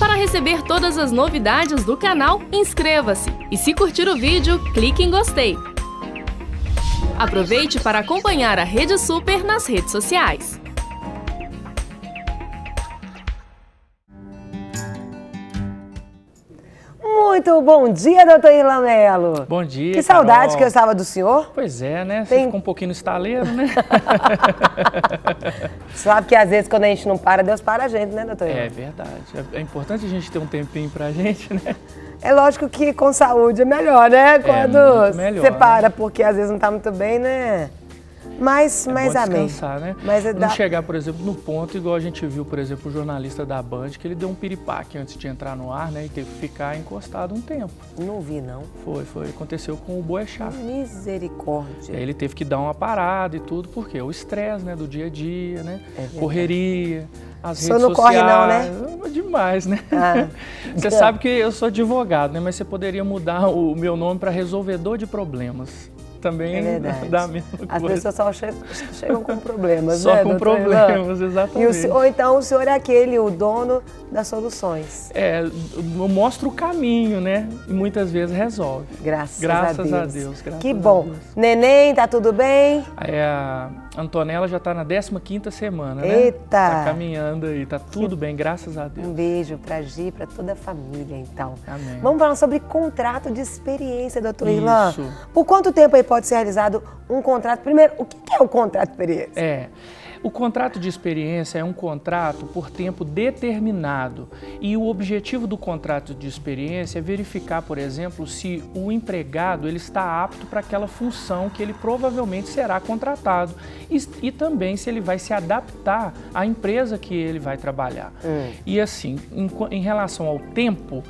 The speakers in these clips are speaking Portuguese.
Para receber todas as novidades do canal, inscreva-se e se curtir o vídeo, clique em gostei. Aproveite para acompanhar a Rede Super nas redes sociais. Muito bom dia, doutor Irlan Mello. Bom dia, Que saudade Carol. que eu estava do senhor. Pois é, né? Você ficou um pouquinho no estaleiro, né? Sabe que às vezes quando a gente não para, Deus para a gente, né, doutor Irlan? É verdade. É importante a gente ter um tempinho pra gente, né? É lógico que com saúde é melhor, né? Quando muito melhor, você para, né? porque às vezes não está muito bem, né? Mas bom amém. descansar, né? Mas não chegar, por exemplo, no ponto, igual a gente viu, por exemplo, o jornalista da Band, que ele deu um piripaque antes de entrar no ar, né? E teve que ficar encostado um tempo. Não vi, não. Foi. Aconteceu com o Boechat. Misericórdia. Ele teve que dar uma parada e tudo, porque o estresse, né? Do dia a dia, né? Correria. As redes não sociais, corre não, né? Demais, né? Você sabe que eu sou advogado, né? Mas você poderia mudar o meu nome para resolvedor de problemas. Também é verdade. dá a mesma coisa. As pessoas só chegam com problemas, só né? com problemas, exatamente. Ou então o senhor é o dono das soluções. Eu mostro o caminho, né? E muitas vezes resolve. Graças a Deus. Que bom. Neném, tá tudo bem? A Antonella já tá na 15ª semana, né? Eita! Tá caminhando aí, tá tudo bem, graças a Deus. Um beijo pra Gi e pra toda a família, então. Amém. Vamos falar sobre contrato de experiência, doutor Irlan. Isso. Por quanto tempo aí pode ser realizado um contrato? Primeiro, o que é o contrato de experiência? O contrato de experiência é um contrato por tempo determinado e o objetivo do contrato de experiência é verificar, por exemplo, se o empregado ele está apto para aquela função que ele provavelmente será contratado e também se ele vai se adaptar à empresa que ele vai trabalhar. E assim, em relação ao tempo,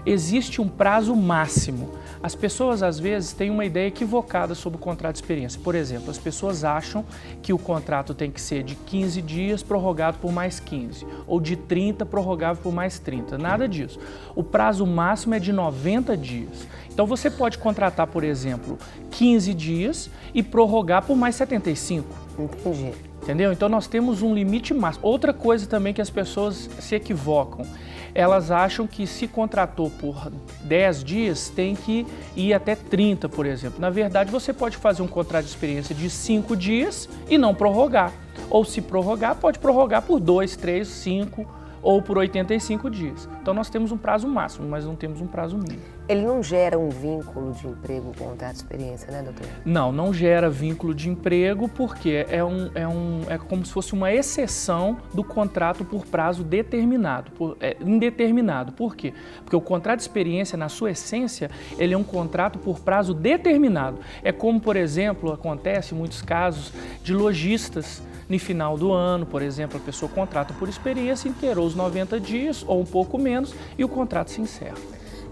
existe um prazo máximo. As pessoas, às vezes, têm uma ideia equivocada sobre o contrato de experiência. Por exemplo, as pessoas acham que o contrato tem que ser de 15 dias prorrogado por mais 15, ou de 30 prorrogável por mais 30. Nada disso. O prazo máximo é de 90 dias. Então, você pode contratar, por exemplo, 15 dias e prorrogar por mais 75. Entendi. Entendeu? Então, nós temos um limite máximo. Outra coisa também que as pessoas se equivocam. Elas acham que se contratou por 10 dias, tem que ir até 30, por exemplo. Na verdade, você pode fazer um contrato de experiência de 5 dias e não prorrogar. Ou se prorrogar, pode prorrogar por 2, 3, 5 ou por 85 dias. Então, nós temos um prazo máximo, mas não temos um prazo mínimo. Ele não gera um vínculo de emprego, o contrato de experiência, né, doutor? Não gera vínculo de emprego porque é como se fosse uma exceção do contrato por prazo determinado, indeterminado. Por quê? Porque o contrato de experiência, na sua essência, ele é um contrato por prazo determinado. É como, por exemplo, acontece em muitos casos de lojistas. No final do ano, por exemplo, a pessoa contrata por experiência, inteirou os 90 dias ou um pouco menos e o contrato se encerra.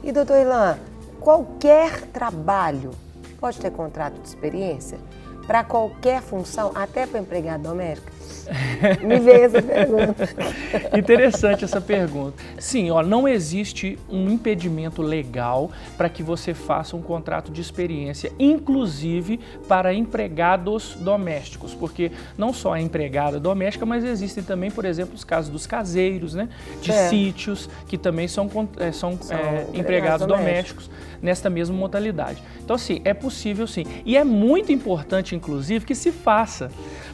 E, doutor Irlan, qualquer trabalho pode ter contrato de experiência? Para qualquer função, até para empregado doméstico? Me veio essa pergunta. Interessante essa pergunta. Sim, não existe um impedimento legal para que você faça um contrato de experiência, inclusive para empregados domésticos, porque não só a empregada doméstica, mas existem também, por exemplo, os casos dos caseiros, né, de sítios, que também são empregados domésticos nesta mesma modalidade. Então, assim, é possível sim. E é muito importante, inclusive, que se faça,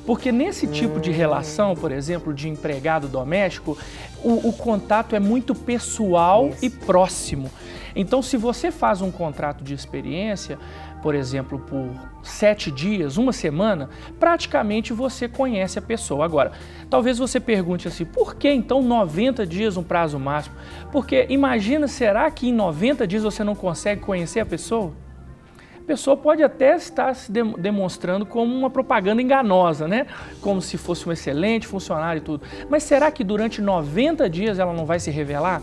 porque nesse tipo de relação, por exemplo, de empregado doméstico, o contato é muito pessoal e próximo. Então, se você faz um contrato de experiência, por exemplo, por 7 dias, uma semana, praticamente você conhece a pessoa. Agora, talvez você pergunte assim, por que então 90 dias um prazo máximo? Porque imagina, será que em 90 dias você não consegue conhecer a pessoa? A pessoa pode até estar se demonstrando como uma propaganda enganosa, né? Como se fosse um excelente funcionário e tudo. Mas será que durante 90 dias ela não vai se revelar?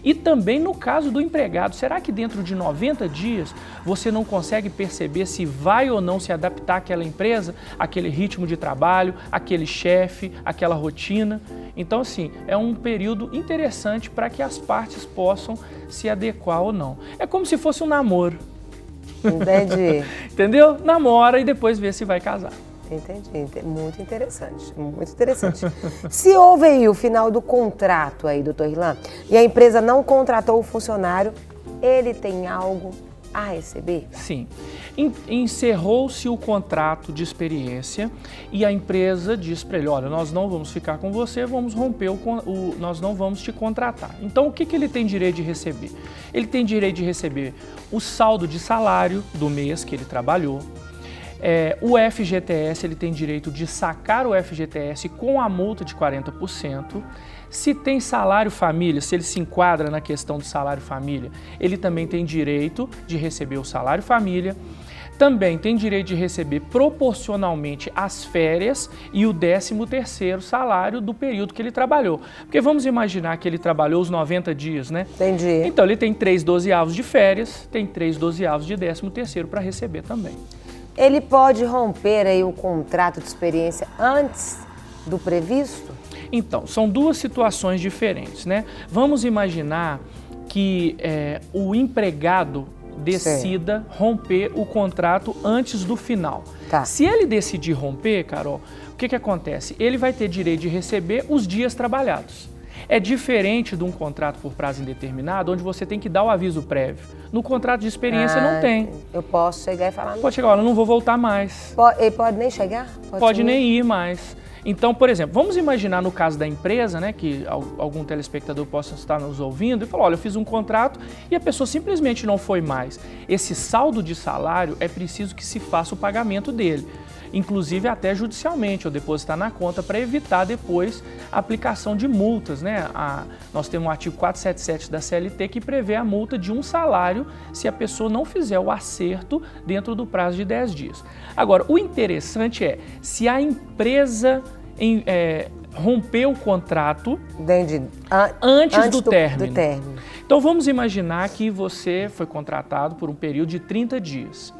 E também no caso do empregado, será que dentro de 90 dias você não consegue perceber se vai ou não se adaptar àquela empresa, aquele ritmo de trabalho, aquele chefe, aquela rotina? Então, assim, é um período interessante para que as partes possam se adequar ou não. É como se fosse um namoro. Entendi. Entendeu? Namora e depois vê se vai casar. Entendi. Muito interessante, muito interessante. Se houve aí o final do contrato aí, doutor Irlan, e a empresa não contratou o funcionário, ele tem algo a receber? Sim. Encerrou-se o contrato de experiência e a empresa diz para ele, olha, nós não vamos ficar com você, vamos romper nós não vamos te contratar. Então, o que ele tem direito de receber? Ele tem direito de receber o saldo de salário do mês que ele trabalhou. O FGTS, ele tem direito de sacar o FGTS com a multa de 40%. Se tem salário família, se ele se enquadra na questão do salário família, ele também tem direito de receber o salário família. Também tem direito de receber proporcionalmente as férias e o 13º salário do período que ele trabalhou. Porque vamos imaginar que ele trabalhou os 90 dias, né? Entendi. Então ele tem 3/12 de férias, tem 3/12 de 13º para receber também. Ele pode romper aí o contrato de experiência antes do previsto? Então, são duas situações diferentes, né? Vamos imaginar que o empregado decida romper o contrato antes do final. Tá. Se ele decidir romper, Carol, o que acontece? Ele vai ter direito de receber os dias trabalhados. É diferente de um contrato por prazo indeterminado, onde você tem que dar o aviso prévio. No contrato de experiência não tem. Eu posso chegar e falar... Pode chegar, olha, não vou voltar mais. Ele pode nem chegar? Pode nem ir mais. Então, por exemplo, vamos imaginar no caso da empresa, né, que algum telespectador possa estar nos ouvindo e falar, olha, eu fiz um contrato e a pessoa simplesmente não foi mais. Esse saldo de salário é preciso que se faça o pagamento dele, inclusive até judicialmente, ou depositar na conta para evitar depois a aplicação de multas, né? Nós temos o artigo 477 da CLT que prevê a multa de 1 salário se a pessoa não fizer o acerto dentro do prazo de 10 dias. Agora, o interessante é, se a empresa romper o contrato antes do término. Então, vamos imaginar que você foi contratado por um período de 30 dias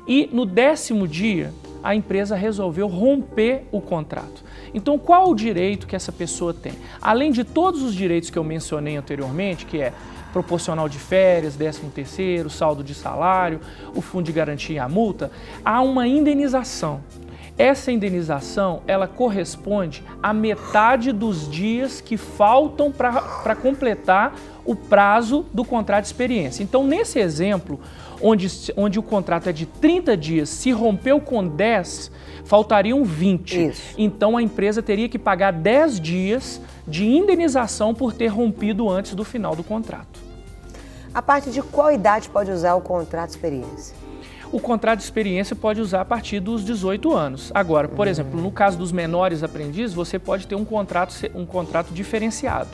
e no 10º dia a empresa resolveu romper o contrato. Então, qual o direito que essa pessoa tem? Além de todos os direitos que eu mencionei anteriormente, que é proporcional de férias, 13º, saldo de salário, o fundo de garantia e a multa, há uma indenização. Essa indenização, ela corresponde à metade dos dias que faltam para completar o prazo do contrato de experiência. Então, nesse exemplo, onde o contrato é de 30 dias, se rompeu com 10, faltariam 20. Isso. Então, a empresa teria que pagar 10 dias de indenização por ter rompido antes do final do contrato. A partir de qual idade pode usar o contrato de experiência? O contrato de experiência pode usar a partir dos 18 anos. Agora, por exemplo, no caso dos menores aprendizes, você pode ter um contrato diferenciado,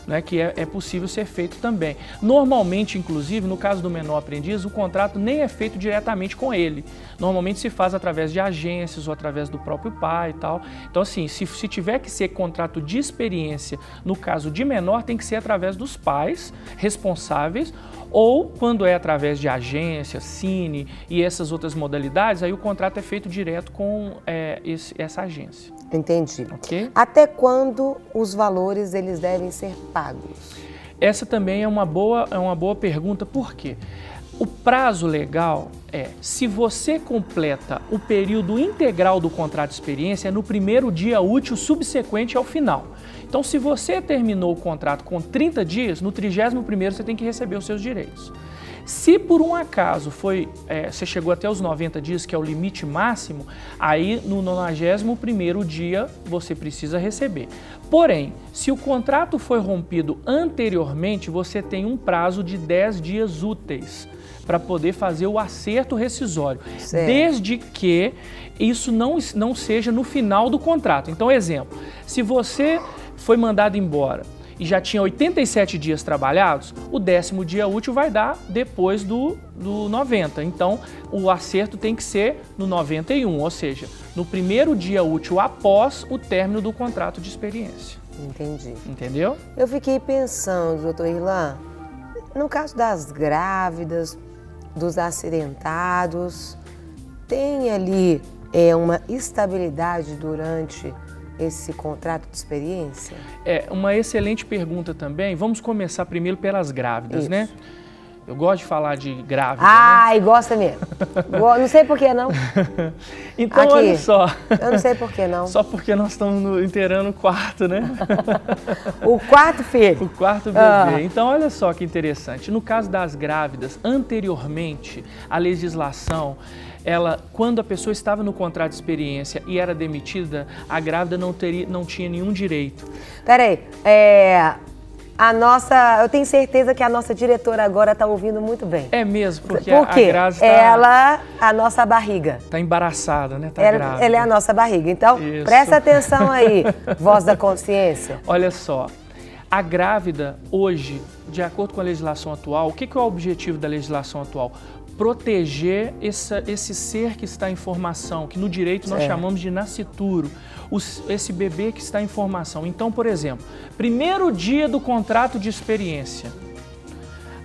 né, que é possível ser feito também. Normalmente, inclusive, no caso do menor aprendiz, o contrato nem é feito diretamente com ele. Normalmente se faz através de agências ou através do próprio pai e tal. Então, assim, se tiver que ser contrato de experiência, no caso de menor, tem que ser através dos pais responsáveis, ou quando é através de agência, Cine e essas outras modalidades, aí o contrato é feito direto com essa agência. Entendi. Okay? Até quando os valores eles devem ser pagos? Essa também é uma boa pergunta, por quê? O prazo legal se você completa o período integral do contrato de experiência, é no primeiro dia útil subsequente ao final. Então, se você terminou o contrato com 30 dias, no 31º você tem que receber os seus direitos. Se por um acaso você chegou até os 90 dias, que é o limite máximo, aí no 91º dia você precisa receber. Porém, se o contrato foi rompido anteriormente, você tem um prazo de 10 dias úteis para poder fazer o acerto rescisório, desde que isso não seja no final do contrato. Então, exemplo, se você foi mandado embora e já tinha 87 dias trabalhados, o 10º dia útil vai dar depois do 90. Então, o acerto tem que ser no 91, ou seja, no primeiro dia útil após o término do contrato de experiência. Entendi. Entendeu? Eu fiquei pensando, doutor Irlan, no caso das grávidas, dos acidentados, tem ali uma estabilidade durante esse contrato de experiência? É uma excelente pergunta também. Vamos começar primeiro pelas grávidas, né? Eu gosto de falar de grávida, Ai, gosta mesmo. Não sei por que não. Então, Aqui, olha só. Eu não sei por que não. Só porque nós estamos inteirando o quarto, né? O quarto filho. O quarto bebê. Então, olha só que interessante. No caso das grávidas, anteriormente, a legislação, quando a pessoa estava no contrato de experiência e era demitida, a grávida não tinha nenhum direito. Peraí, eu tenho certeza que a nossa diretora agora está ouvindo muito bem. É mesmo, porque Por quê? a grávida a nossa barriga. Está embaraçada, né? Tá grávida. Ela é a nossa barriga. Então, Isso. presta atenção aí, voz da consciência. Olha só, a grávida hoje, de acordo com a legislação atual, o que é o objetivo da legislação atual? Proteger esse ser que está em formação, que no direito nós chamamos de nascituro, esse bebê que está em formação. Então, por exemplo, primeiro dia do contrato de experiência,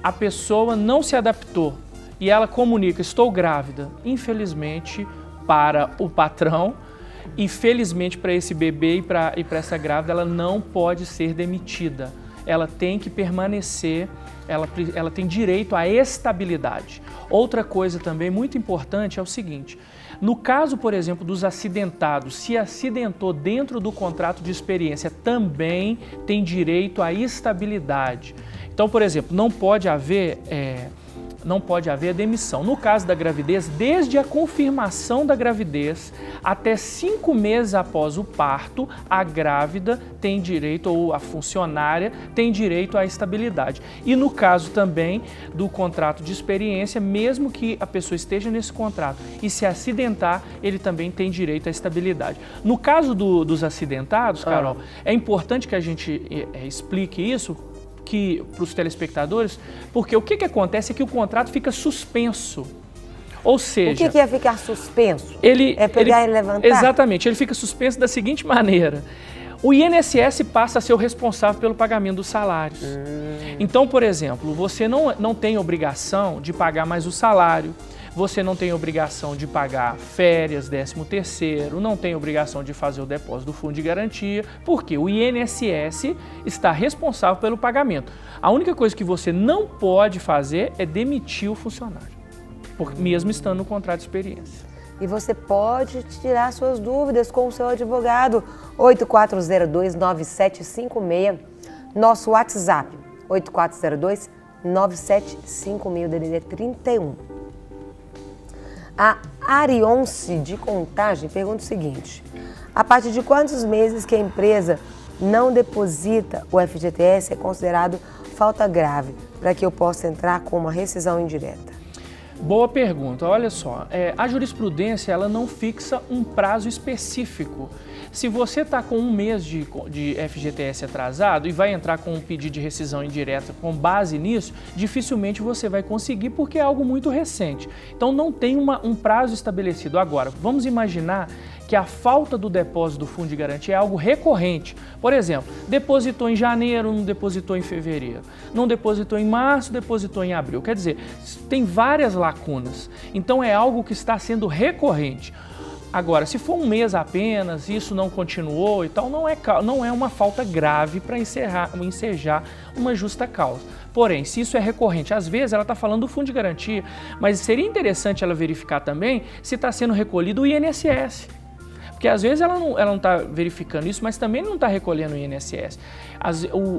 a pessoa não se adaptou e ela comunica, estou grávida. Infelizmente, para o patrão, e felizmente para esse bebê e para essa grávida, ela não pode ser demitida. Ela tem que permanecer, ela tem direito à estabilidade. Outra coisa também muito importante é o seguinte, no caso, por exemplo, dos acidentados, se acidentou dentro do contrato de experiência, também tem direito à estabilidade. Então, por exemplo, não pode haver demissão. No caso da gravidez, desde a confirmação da gravidez até 5 meses após o parto, a grávida tem direito, ou a funcionária tem direito à estabilidade. E no caso também do contrato de experiência, mesmo que a pessoa esteja nesse contrato e se acidentar, ele também tem direito à estabilidade. No caso dos acidentados, Carol, é importante que a gente explique isso para os telespectadores, porque o que acontece é que o contrato fica suspenso. Ou seja... O que é ficar suspenso? É pegar e levantar? Exatamente, ele fica suspenso da seguinte maneira. O INSS passa a ser o responsável pelo pagamento dos salários. Então, por exemplo, você não tem obrigação de pagar mais o salário, você não tem obrigação de pagar férias, 13º, não tem obrigação de fazer o depósito do fundo de garantia, porque o INSS está responsável pelo pagamento. A única coisa que você não pode fazer é demitir o funcionário, mesmo estando no contrato de experiência. E você pode tirar suas dúvidas com o seu advogado, 8402-9756, nosso WhatsApp, 8402-9756, DDD 31. A Arionce de Contagem pergunta o seguinte, a partir de quantos meses que a empresa não deposita o FGTS é considerado falta grave para que eu possa entrar com uma rescisão indireta? Boa pergunta. Olha só, a jurisprudência ela não fixa um prazo específico. Se você está com 1 mês de FGTS atrasado e vai entrar com um pedido de rescisão indireta com base nisso, dificilmente você vai conseguir porque é algo muito recente. Então não tem um prazo estabelecido. Agora, vamos imaginar que a falta do depósito do fundo de garantia é algo recorrente. Por exemplo, depositou em janeiro, não depositou em fevereiro, não depositou em março, depositou em abril. Quer dizer, tem várias lacunas. Então é algo que está sendo recorrente. Agora, se for 1 mês apenas, isso não continuou e tal, não é uma falta grave para ensejar uma justa causa. Porém, se isso é recorrente, às vezes ela está falando do fundo de garantia, mas seria interessante ela verificar também se está sendo recolhido o INSS. Porque às vezes ela não está verificando isso, mas também não está recolhendo o INSS.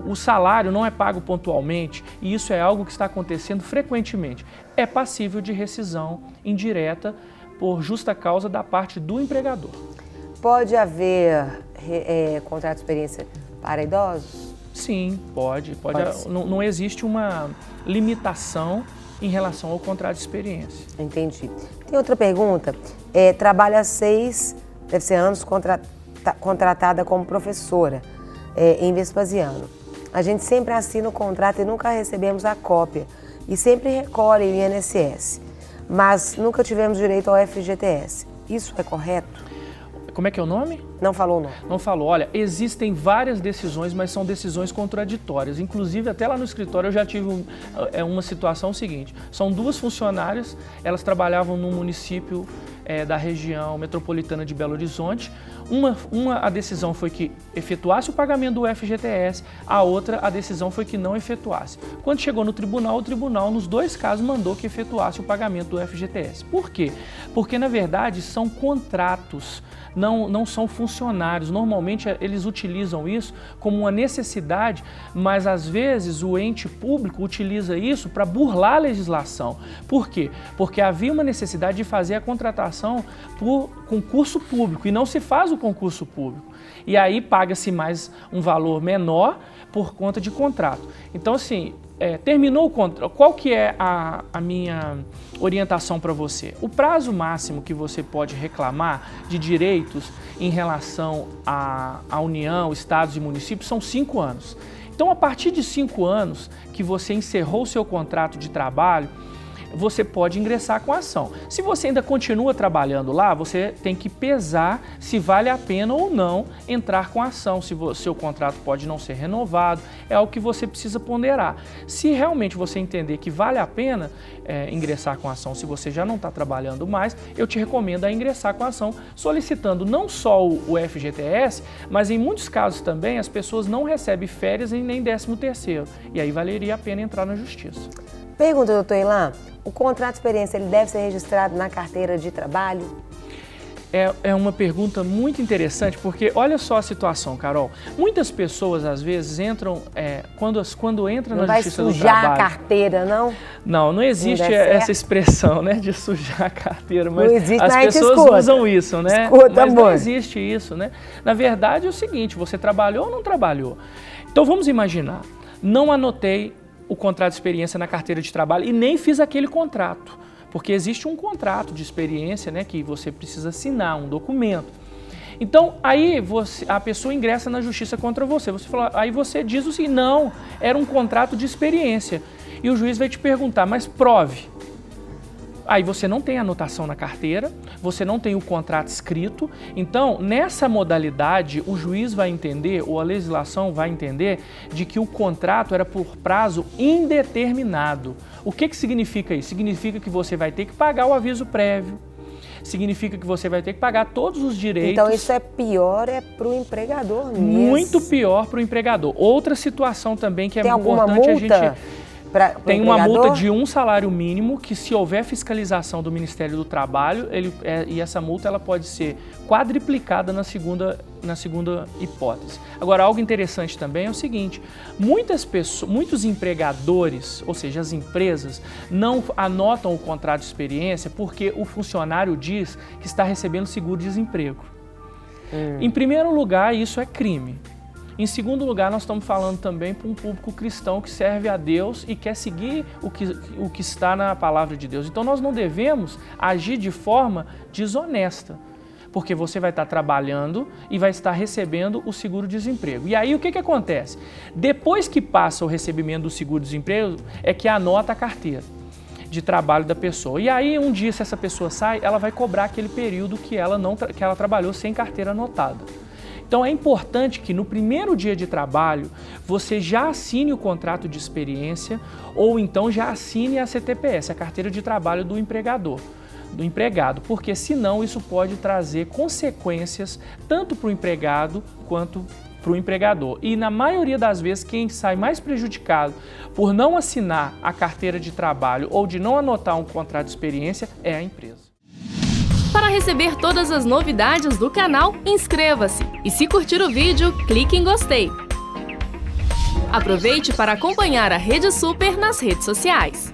O salário não é pago pontualmente e isso é algo que está acontecendo frequentemente. É passível de rescisão indireta por justa causa da parte do empregador. Pode haver contrato de experiência para idosos? Sim, pode. Não existe uma limitação em relação ao contrato de experiência. Entendi. Tem outra pergunta. Trabalha 6... deve ser anos contratada como professora em Vespasiano. A gente sempre assina o contrato e nunca recebemos a cópia e sempre recolhe o INSS, mas nunca tivemos direito ao FGTS. Isso é correto? Como é que é o nome? Não falou o nome. Não falou. Olha, existem várias decisões, mas são decisões contraditórias. Inclusive, até lá no escritório eu já tive uma situação seguinte. São 2 funcionárias, elas trabalhavam num município da região metropolitana de Belo Horizonte. A decisão foi que efetuasse o pagamento do FGTS, a outra, a decisão foi que não efetuasse. Quando chegou no tribunal, o tribunal, nos dois casos, mandou que efetuasse o pagamento do FGTS. Por quê? Porque, na verdade, são contratos, não são funcionários. Normalmente, eles utilizam isso como uma necessidade, mas, às vezes, o ente público utiliza isso para burlar a legislação. Por quê? Porque havia uma necessidade de fazer a contratação por concurso público e não se faz o concurso público. E aí paga-se mais um valor menor por conta de contrato. Então, assim, terminou o contrato. Qual que é a minha orientação para você? O prazo máximo que você pode reclamar de direitos em relação à União, estados e municípios são 5 anos. Então, a partir de 5 anos que você encerrou o seu contrato de trabalho, você pode ingressar com a ação. Se você ainda continua trabalhando lá, você tem que pesar se vale a pena ou não entrar com a ação, se o seu contrato pode não ser renovado, é algo que você precisa ponderar. Se realmente você entender que vale a pena ingressar com a ação, se você já não está trabalhando mais, eu te recomendo a ingressar com a ação, solicitando não só o FGTS, mas em muitos casos também as pessoas não recebem férias e nem 13º, e aí valeria a pena entrar na justiça. Pergunta, doutor Ilan, o contrato de experiência ele deve ser registrado na carteira de trabalho? É uma pergunta muito interessante, porque olha só a situação, Carol. Muitas pessoas, às vezes, entram, quando entra na Justiça do Trabalho... Não vai sujar a carteira, não? Não existe essa expressão, né, de sujar a carteira, mas não existe, as pessoas usam isso, né? Mas não existe isso, né? Na verdade, é o seguinte, você trabalhou ou não trabalhou? Então, vamos imaginar, não anotei o contrato de experiência na carteira de trabalho e nem fiz aquele contrato, porque existe um contrato de experiência, né, que você precisa assinar, um documento. Então, aí a pessoa ingressa na justiça contra você. Aí você diz o seguinte, não, era um contrato de experiência. E o juiz vai te perguntar, mas prove. Aí você não tem anotação na carteira, você não tem o contrato escrito. Então, nessa modalidade, o juiz vai entender, ou a legislação vai entender, de que o contrato era por prazo indeterminado. O que significa isso? Significa que você vai ter que pagar o aviso prévio, significa que você vai ter que pagar todos os direitos. Então, isso é pior para o empregador mesmo. Muito pior para o empregador. Outra situação também que é importante a gente... Tem uma multa de 1 salário mínimo que, se houver fiscalização do Ministério do Trabalho, e essa multa ela pode ser quadriplicada na segunda hipótese. Agora, algo interessante também é o seguinte, muitos empregadores, ou seja, as empresas, não anotam o contrato de experiência porque o funcionário diz que está recebendo seguro-desemprego. Em primeiro lugar, isso é crime. Em segundo lugar, nós estamos falando também para um público cristão que serve a Deus e quer seguir o que está na palavra de Deus. Então, nós não devemos agir de forma desonesta, porque você vai estar trabalhando e vai estar recebendo o seguro-desemprego. E aí, o que acontece? Depois que passa o recebimento do seguro-desemprego, é que anota a carteira de trabalho da pessoa. E aí, um dia, se essa pessoa sai, ela vai cobrar aquele período que ela trabalhou sem carteira anotada. Então, é importante que no primeiro dia de trabalho você já assine o contrato de experiência ou então já assine a CTPS, a carteira de trabalho do empregado, porque senão isso pode trazer consequências tanto para o empregado quanto para o empregador. E na maioria das vezes quem sai mais prejudicado por não assinar a carteira de trabalho ou de não anotar um contrato de experiência é a empresa. Para receber todas as novidades do canal, inscreva-se e, se curtir o vídeo, clique em gostei. Aproveite para acompanhar a Rede Super nas redes sociais.